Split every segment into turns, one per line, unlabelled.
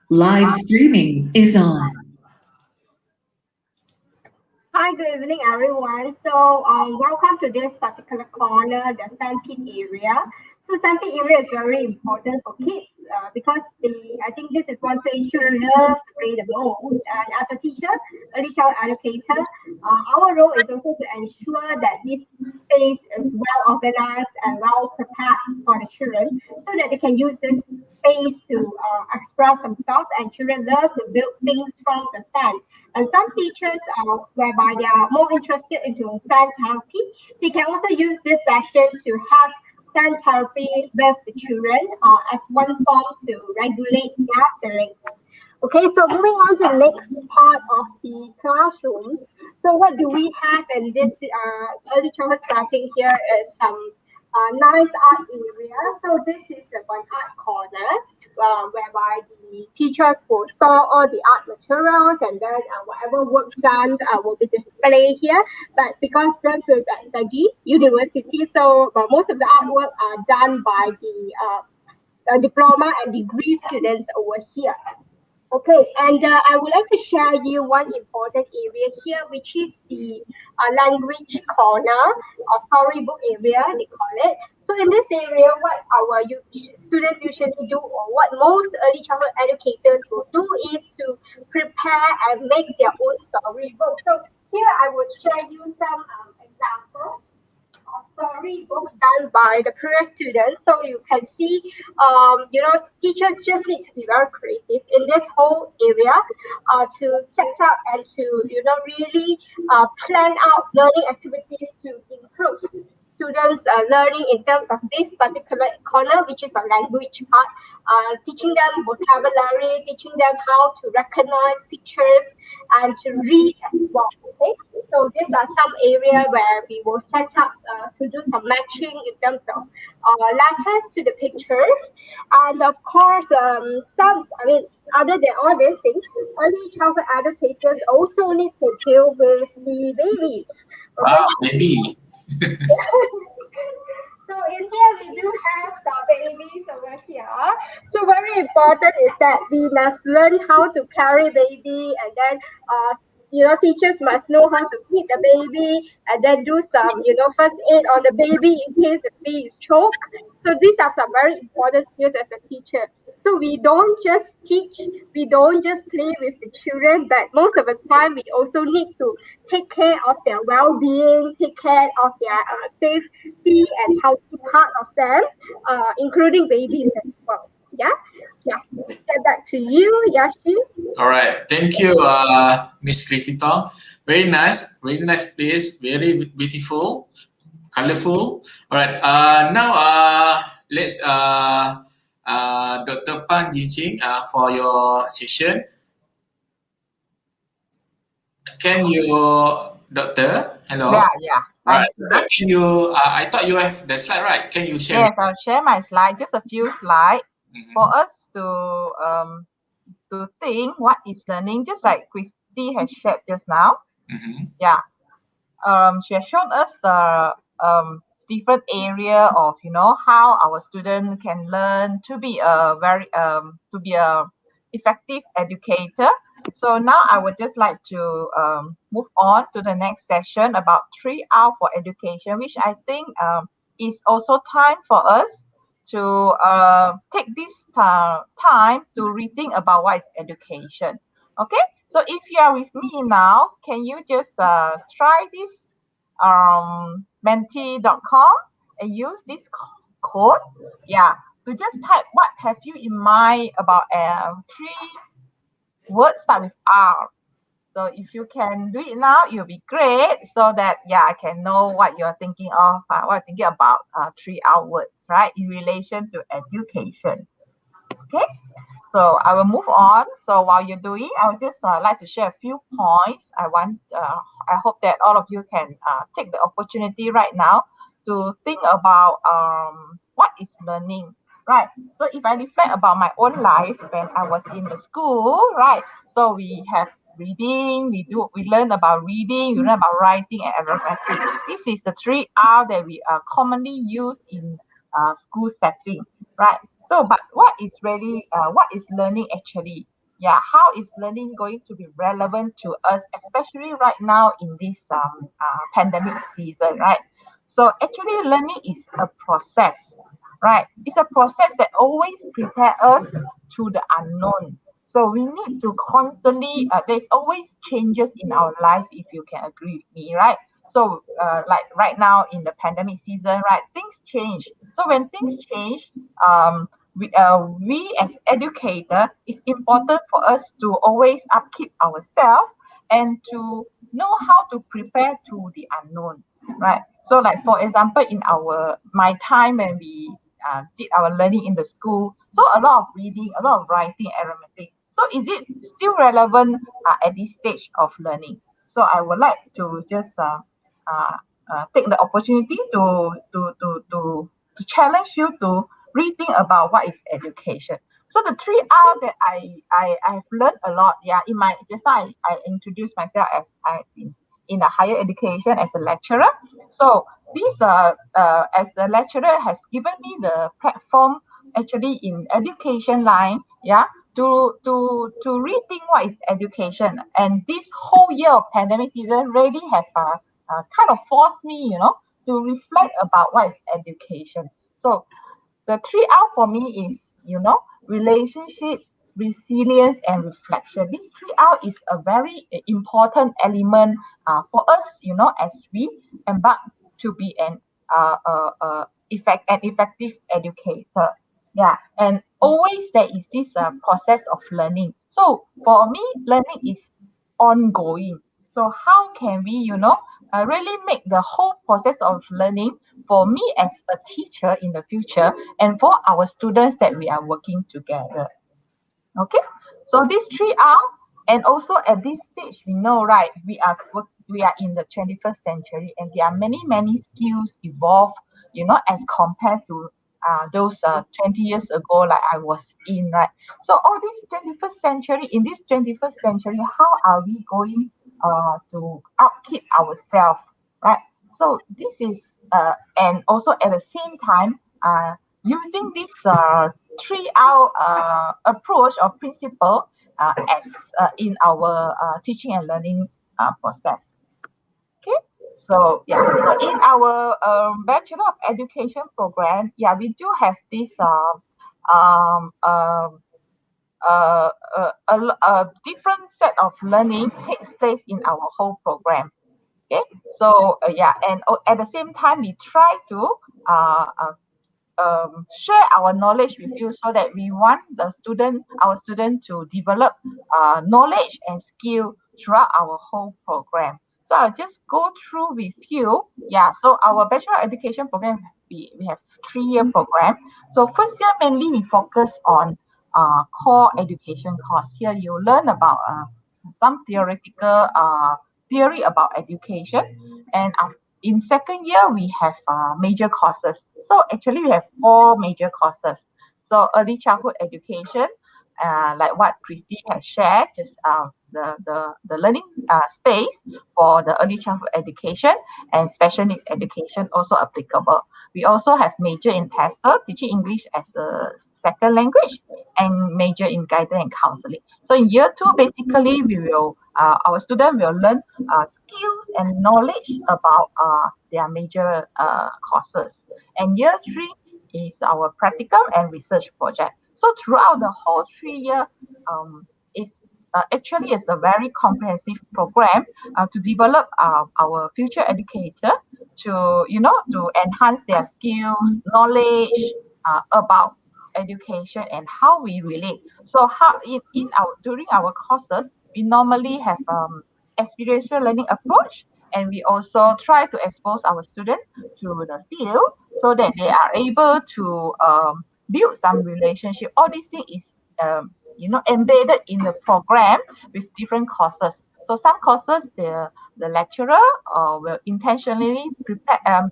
Live streaming is on.
Hi, good evening, everyone. Welcome to this particular corner, the sandpit area. So, sandpit area is very important for kids because I think this is one place children love to play the most. And as a teacher, early child educator, our role is also to ensure that this space is well organized and well prepared for the children so that they can use this space to express themselves. And children love to build things from the sand. And some teachers, whereby they are more interested into sand therapy, they can also use this session to have sand therapy with the children as one form to regulate their feelings. Okay, so moving on to the next part of the classroom. So what do we have in this early childhood setting here is some nice art area. So this is the one art corner whereby the teachers will store all the art materials and then whatever work done will be displayed here. But because this is at Sagi University, so most of the artwork are done by the diploma and degree students over here. Okay, and I would like to share you one important area here, which is the language corner or storybook area, they call it. So in this area, what our students usually do, or what most early childhood educators will do, is to prepare and make their own storybook. So here I would share you some examples of storybooks done by the previous students. So you can see, teachers just need to be very creative in this whole area to set up and to, really plan out learning activities to improve students' learning in terms of this particular corner, which is a language part, teaching them vocabulary, teaching them how to recognize pictures and to read as well. Okay, so these are some area where we will set up to do some matching in terms of letters to the pictures, and of course, other than all these things, early childhood educators also need to deal with the babies. Okay,
Wow, maybe.
so in here we do have some babies over here. So very important is that we must learn how to carry baby, and then teachers must know how to feed the baby, and then do some first aid on the baby in case the baby is choked. So these are some very important skills as a teacher. So we don't just teach, we don't just play with the children, but most of the time we also need to take care of their well-being, take care of their safety and healthy part of them, including babies as well. Yeah, yeah. Get back to you, Yashi.
All right. Thank you, Miss Chrissy Tong. Very nice place. Very beautiful, colorful. All right. Now, let's Dr. Pan Jinqing for your session. Can you, Doctor? Hello.
Yeah.
All right. Can you? I thought you have the slide, right? Can you share?
Yes, I'll share my slide. Just a few slides for us to think what is learning. Just like Christy has shared just now. Yeah. She has shown us the different area of how our student can learn to be a effective educator. So now I would just like to move on to the next session about 3 hours for education, which I think is also time for us to take this time to rethink about what is education. Okay, so if you are with me now, can you just try this menti.com and use this code? Yeah, to just type what have you in mind about 3 words start with R. So if you can do it now, it'll be great. So that I can know what you're thinking of, what you're thinking about 3 words, right, in relation to education. Okay. So I will move on. So while you're doing, I would just like to share a few points. I hope that all of you can take the opportunity right now to think about what is learning, right? So if I reflect about my own life when I was in the school, right? So we have reading, we learn about reading, we learn about writing and arithmetic. This is the 3 R that we commonly use in school setting, right? So, but what is learning actually? how is learning going to be relevant to us, especially right now in this pandemic season, right? So actually, learning is a process, right? It's a process that always prepare us to the unknown. So we need to constantly, there's always changes in our life, if you can agree with me, right? So, like right now in the pandemic season, right, things change. So when things change, we as educator, it's important for us to always upkeep ourselves and to know how to prepare to the unknown, right? So, like for example, in my time when we did our learning in the school, so a lot of reading, a lot of writing, arithmetic. So, is it still relevant at this stage of learning? So, I would like to just uh, take the opportunity to challenge you to rethink about what is education. So the 3 R that I've learned a lot. Yeah, in my just now I introduced myself as I've been in a higher education as a lecturer. So this as a lecturer has given me the platform actually in education line. Yeah. To rethink what is education, and this whole year of pandemic season really have kind of forced me, to reflect about what is education. So the 3 R for me is, relationship, resilience, and reflection. This 3 R is a very important element for us, as we embark to be an effective educator. Yeah, and always there is this process of learning. So for me, learning is ongoing. So how can we, really make the whole process of learning for me as a teacher in the future and for our students that we are working together. Okay, so these 3 R, and also at this stage, we know, right? We are in the 21st century, and there are many skills evolved, as compared to those 20 years ago, like I was in, right? So all this 21st century, in this 21st century, how are we going to upkeep ourselves, right? So this is and also at the same time, using this 3 R approach or principle as in our teaching and learning process. Okay, so yeah, so in our Bachelor of Education program, yeah, we do have this um, um, a different set of learning takes place in our whole program. Okay, so yeah, and at the same time, we try to share our knowledge with you so that we want our student to develop knowledge and skill throughout our whole program. So I'll just go through with you. Yeah, so our bachelor education program, we have 3 year program. So first year mainly we focus on core education course. Here you learn about some theoretical theory about education, and in second year we have major courses. So actually we have 4 major courses. So early childhood education, like what Christy has shared, just the learning space for the early childhood education, and special needs education also applicable. We also have major in TESOL, teaching English as a second language, and major in guidance and counseling. So in year 2, basically our student will learn skills and knowledge about their major courses. And year 3 is our practical and research project. So throughout the whole 3 year, is actually is a very comprehensive program to develop our future educator to enhance their skills, knowledge about education and how we relate. So how in our during our courses, we normally have experiential learning approach, and we also try to expose our students to the field so that they are able to build some relationship. All these things is embedded in the program with different courses. So some courses the lecturer will intentionally prepare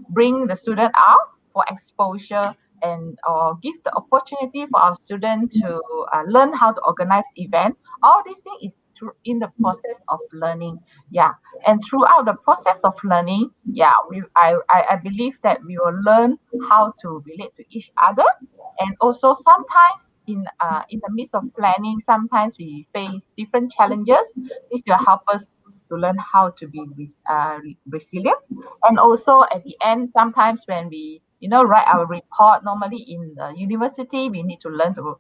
bring the student out for exposure and or give the opportunity for our students to learn how to organize event. All these things is in the process of learning. Yeah, and throughout the process of learning, yeah, I believe that we will learn how to relate to each other, and also sometimes in the midst of planning, sometimes we face different challenges. This will help us to learn how to be resilient. And also at the end, sometimes when we write our report, normally in the university, we need to learn to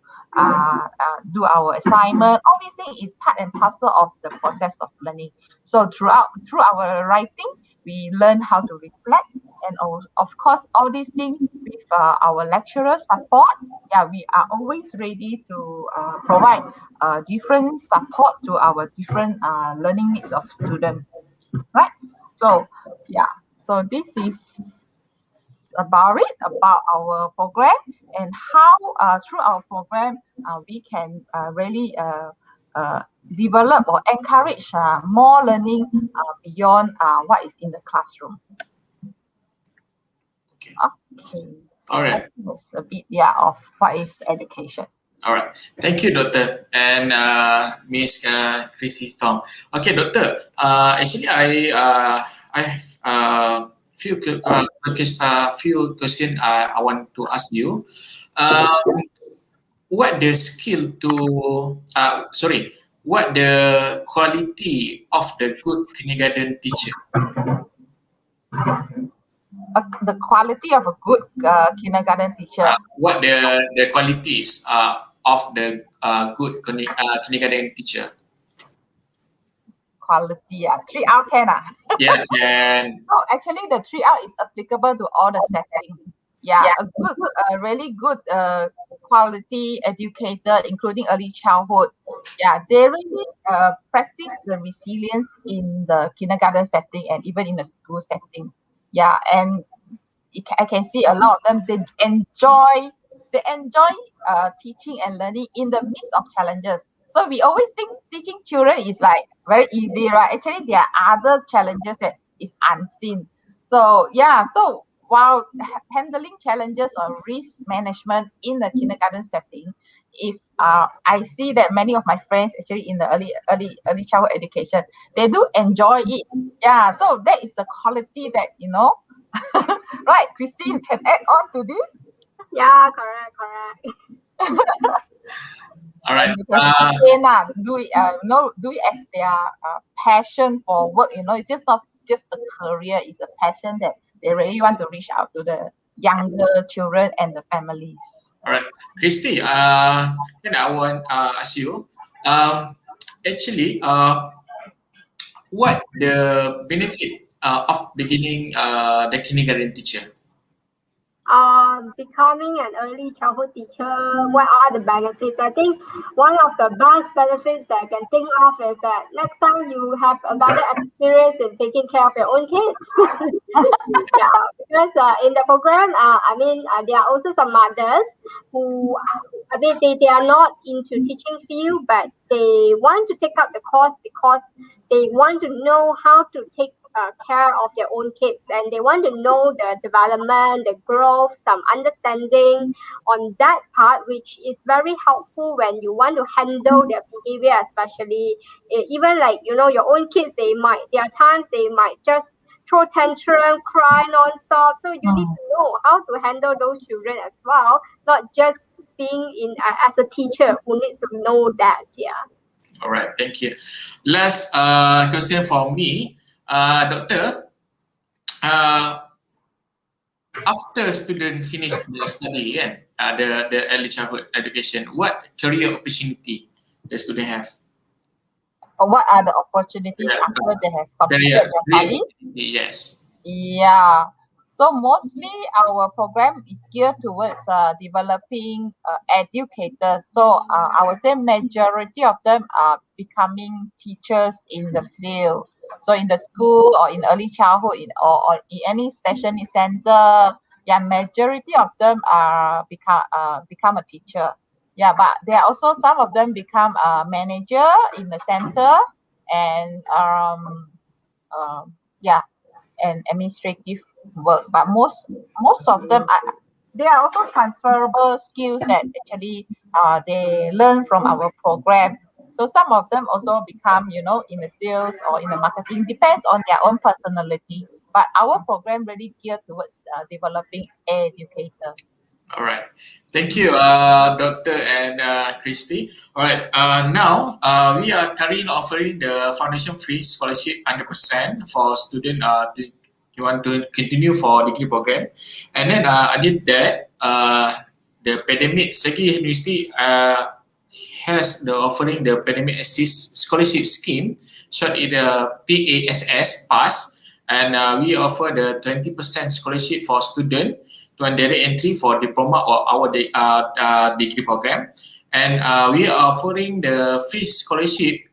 do our assignment. All these things is part and parcel of the process of learning. So through our writing, we learn how to reflect, and of course, all these things with our lecturers' support. Yeah, we are always ready to provide different support to our different learning needs of students, right? So yeah, so this is about our program, and how through our program we can really develop or encourage more learning beyond what is in the classroom.
Okay.
Okay.
All right.
That's a bit of what is education.
All right. Thank you, Doctor and Miss Chrissy Tong. Okay, Doctor. Actually, I have few questions I want to ask you. What the skill to what the quality of the good kindergarten teacher?
The quality of a good kindergarten teacher.
What the qualities of the good kindergarten teacher?
Quality 3R can
Yeah, can.
No, actually the 3R is applicable to all the settings. Yeah, a really good quality educator, including early childhood. Yeah, they really practice the resilience in the kindergarten setting and even in the school setting. Yeah, and I can see a lot of them. They enjoy teaching and learning in the midst of challenges. So we always think teaching children is like very easy, right? Actually, there are other challenges that is unseen. So yeah, so while handling challenges or risk management in the kindergarten setting, if I see that many of my friends actually in the early childhood education, they do enjoy it. Yeah, so that is the quality that right, Christy, you can add on to this.
Yeah, correct.
All right.
Do it, do it as their passion for work. It's just not just a career; it's a passion that they really want to reach out to the younger children and the families.
All right, Christy. Then I want ask you. Actually, what the benefit of beginning the kindergarten teacher?
Becoming an early childhood teacher, what are the benefits? I think one of the best benefits that I can think of is that next time you have a better experience in taking care of your own kids. Yeah, because in the program, there are also some mothers who, they are not into teaching field, but they want to take up the course because they want to know how to take care of their own kids, and they want to know the development, the growth, some understanding on that part, which is very helpful when you want to handle their behavior, especially even like your own kids. There are times they might just throw tantrum, cry non-stop. So you need to know how to handle those children as well, not just being in as a teacher who needs to know that. Yeah.
All right, thank you. Last question for me, Doctor. After student finish the study, the early childhood education, what career opportunity the student have?
What are the opportunities after they have completed their study?
Yes.
Yeah. So mostly our program is geared towards developing educators. So I would say majority of them are becoming teachers in the field. So in the school or in early childhood or in any special needs center, yeah, majority of them are become a teacher. Yeah, but there are also some of them become a manager in the center, and yeah, and administrative work. But most of them are, they are also transferable skills that actually they learn from our program. So some of them also become in the sales or in the marketing, depends on their own personality. But our program really geared towards developing educators.
All right. Thank you, Doctor and Christy. All right. Now we are currently offering the foundation free scholarship 100% for student you want to continue for degree program, and then other than that, the pandemic Segi University has the offering the pandemic assist scholarship scheme, short it PASS pass, and we offer the 20% scholarship for student to direct entry for diploma or our degree program, and we are offering the free scholarship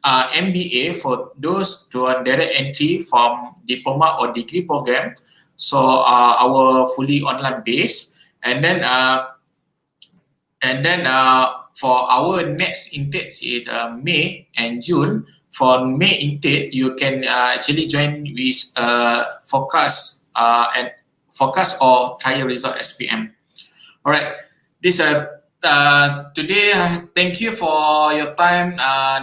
MBA for those to direct entry from diploma or degree program. So our fully online base, and then for our next intake is May and June. For May intake, you can actually join with forecast and forecast or trial result SPM. All right. This today. Thank you for your time,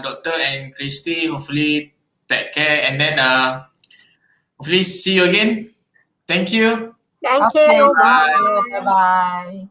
Doctor and Christy. Hopefully, take care, and then hopefully see you again. Thank you.
Thank
Okay,
you.
thank
Bye.
you. Bye bye.